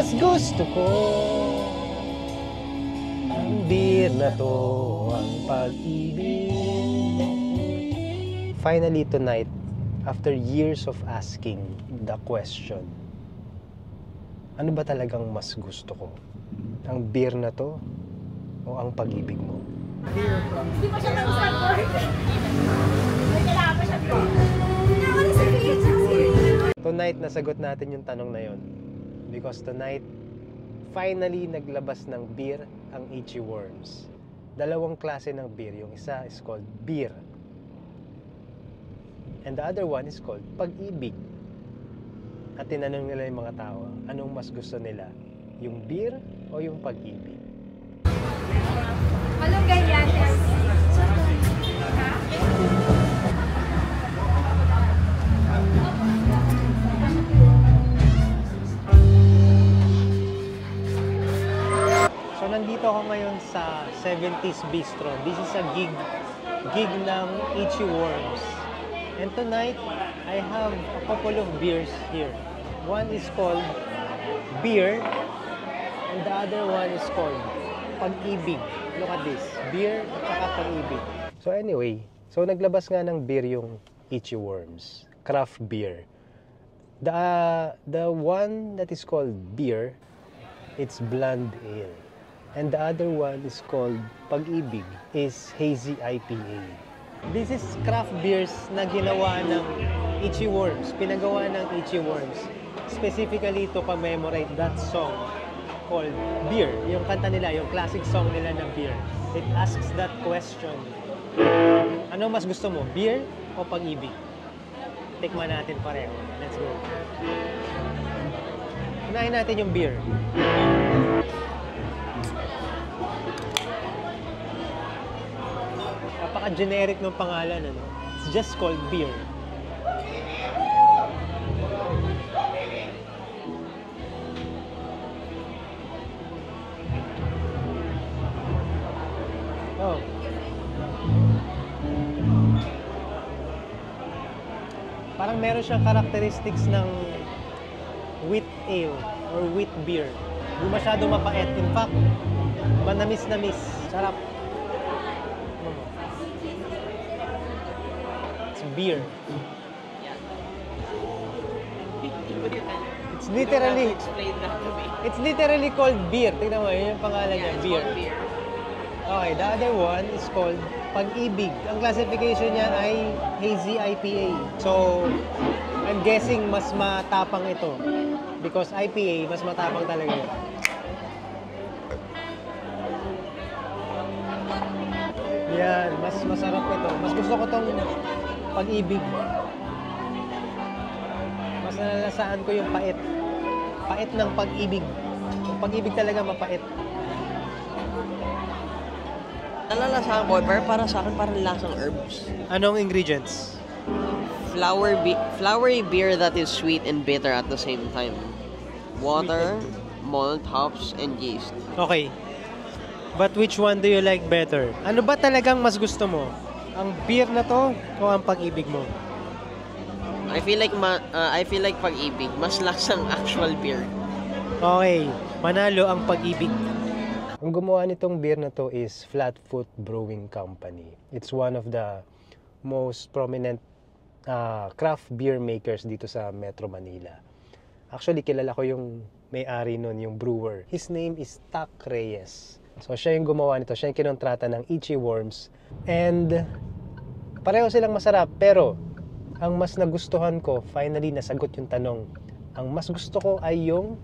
mas gusto ko. Ang beer na to, ang pag-ibig. Finally tonight, after years of asking the question, ano ba talagang mas gusto ko? Ang beer na to o ang pag-ibig mo? Hindi pa siya nagsagot. May kailangan pa siya po. Tonight, nasagot natin yung tanong na yon. Because tonight, finally naglabas ng beer ang Itchy Worms. Dalawang klase ng beer. Yung isa is called beer. And the other one is called pag-ibig. At tinanong nila yung mga tao, anong mas gusto nila? Yung beer o yung pag-ibig? Malunggay yan. So nandito ako ngayon sa 70s Bistro. This is a gig ng Itchy Worms. And tonight, I have a couple of beers here. One is called beer, and the other one is called pag-ibig. Look at this, beer at saka pag-ibig. So anyway, so naglabas nga ng beer yung Itchy Worms, craft beer. The one that is called beer, it's blonde ale. And the other one is called pag-ibig, is hazy IPA. This is craft beers na ginawa ng Itchy Worms, pinagawa ng Itchy Worms, specifically to commemorate that song called Beer. Yung kanta nila, yung classic song nila na Beer. It asks that question. Ano mas gusto mo, beer o pag-ibig? Tikman natin pareho. Let's go. Unahin natin yung beer. Napaka-generic ng pangalan, ano? It's just called beer. Oh. Parang meron siyang characteristics ng wheat ale or wheat beer. Hindi masyado mapait. In fact, manamis-namis. Sarap. It's beer. It's literally called beer. Tingnan mo, yun yung pangalan niya, beer. Okay, the other one is called pag-ibig. Ang classification niya ay hazy IPA. So, I'm guessing mas matapang ito. Because IPA, mas matapang talaga yun. Yan, mas masarap ito. Mas gusto ko tong pag-ibig. Mas nalalasaan ko yung pait. Pait ng pag-ibig. Yung pag-ibig talaga mapait. Nalalasahan ko, pero para sa akin parang lasang herbs. Anong ingredients? Flowery beer that is sweet and bitter at the same time. Water, malt, hops, and yeast. Okay. But which one do you like better? Ano ba talagang mas gusto mo? Ang beer na to o ang pag-ibig mo? I feel like pag-ibig, mas lasang actual beer. Okay, manalo ang pag-ibig. Ang gumawa nitong beer na to is Flatfoot Brewing Company. It's one of the most prominent craft beer makers dito sa Metro Manila. Actually, kilala ko yung may-ari nun, yung brewer. His name is Tac Reyes. So, siya yung gumawa nito. Siya yung kinontrata ng Itchy Worms. And, pareho silang masarap. Pero, ang mas nagustuhan ko, finally, nasagot yung tanong. Ang mas gusto ko ay yung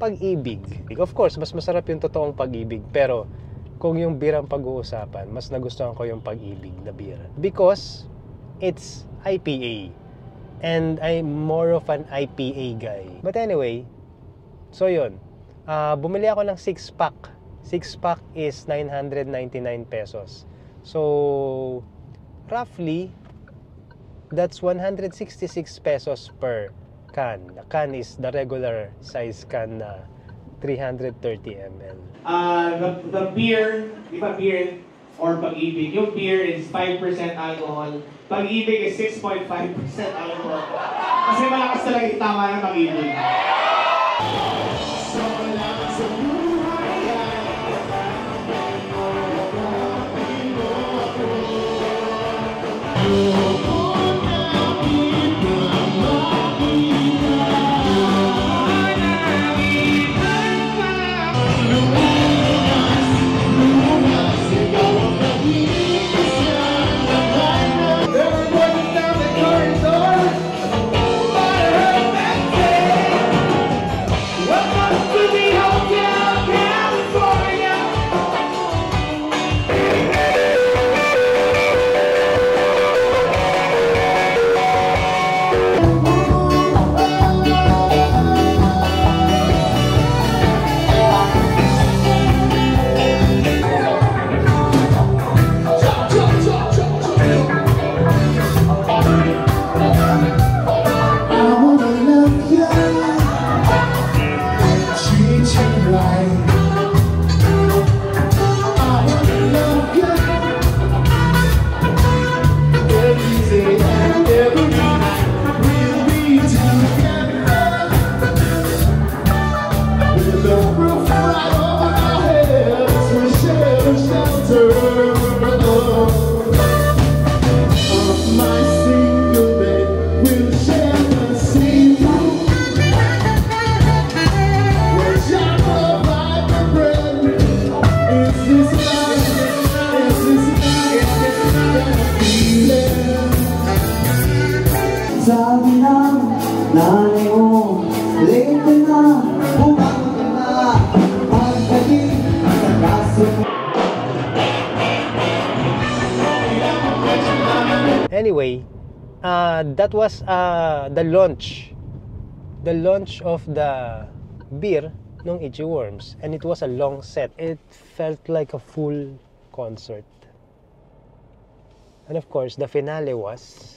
pag-ibig. Of course, mas masarap yung totoong pag-ibig. Pero, kung yung beer ang pag-uusapan, mas nagustuhan ko yung pag-ibig na beer. Because, it's IPA. And I'm more of an IPA guy. But anyway, so yun. Bumili ako ng 6-pack. 6-pack is 999 pesos. So, roughly, that's 166 pesos per can. The can is the regular size can na 330 ml. The beer, di ba beer or pag-ibig? Yung beer is 5% alcohol. Pag-ibig is 6.5% alcohol. Kasi malakas talaga itama ng pag-ibig. So, Sabi ng nanay mo, late na, bumangon ka na, pagdating sa kaso. Anyway, that was the launch of the beer nung Itchy Worms, and it was a long set. It felt like a full concert. And of course, the finale was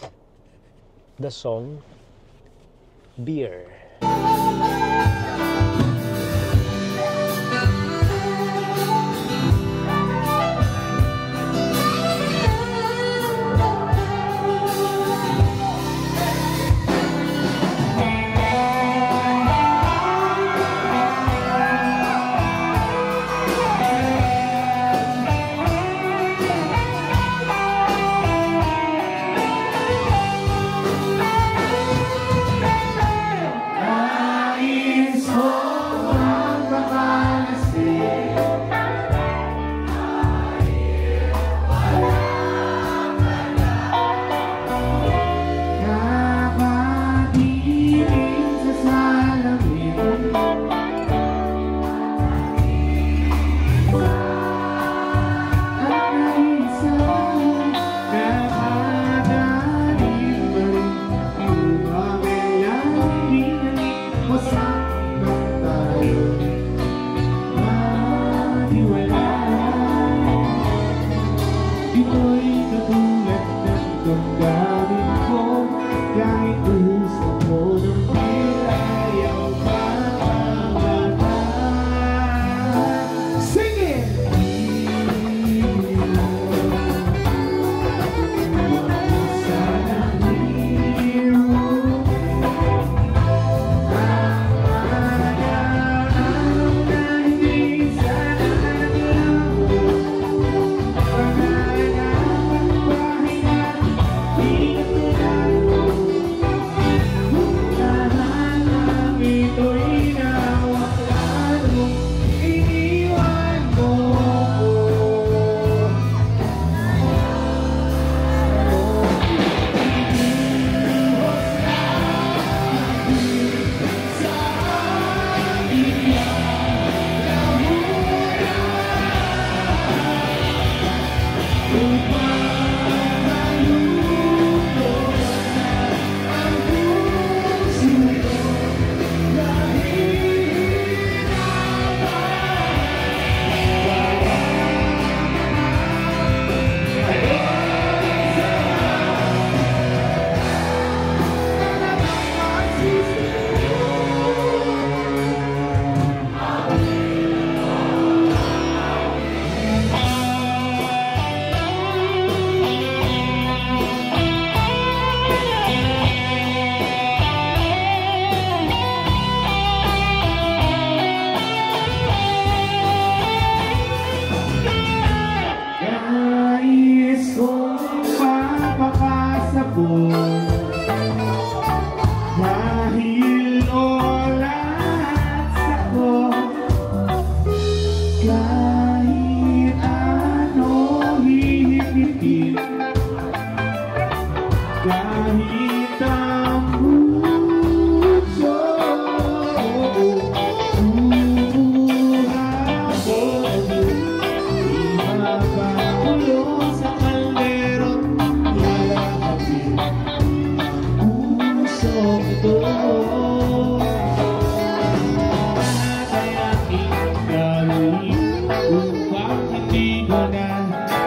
the song Beer.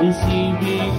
Isibig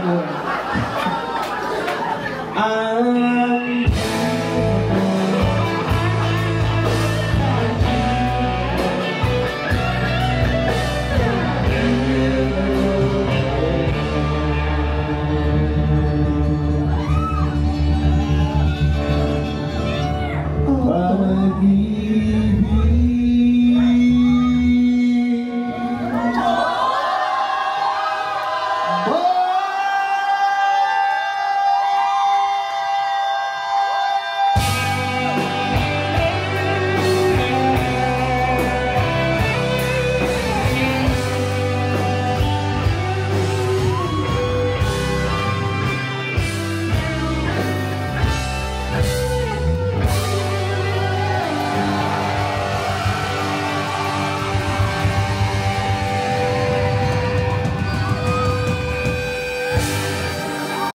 Noel.